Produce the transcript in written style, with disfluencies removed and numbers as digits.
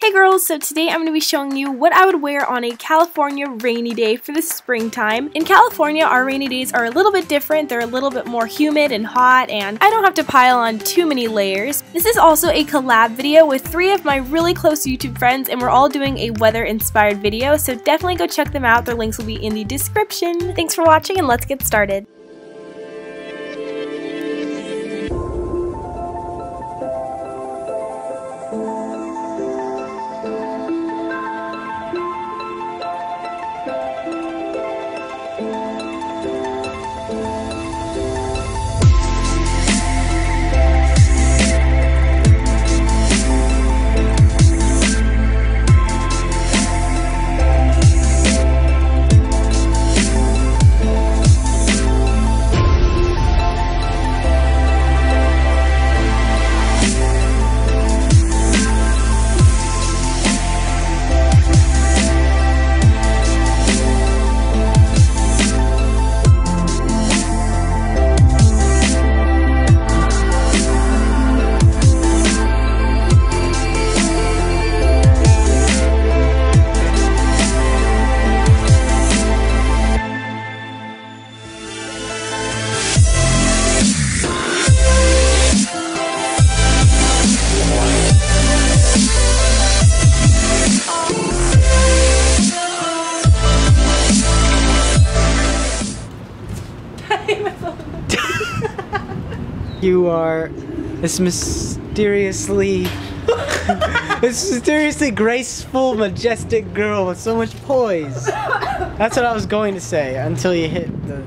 Hey girls, so today I'm going to be showing you what I would wear on a California rainy day for the springtime. In California, our rainy days are a little bit different. They're a little bit more humid and hot, and I don't have to pile on too many layers. This is also a collab video with 3 of my really close YouTube friends, and we're all doing a weather-inspired video, so definitely go check them out. Their links will be in the description. Thanks for watching, and let's get started. You are this mysteriously graceful, majestic girl with so much poise. That's what I was going to say until you hit the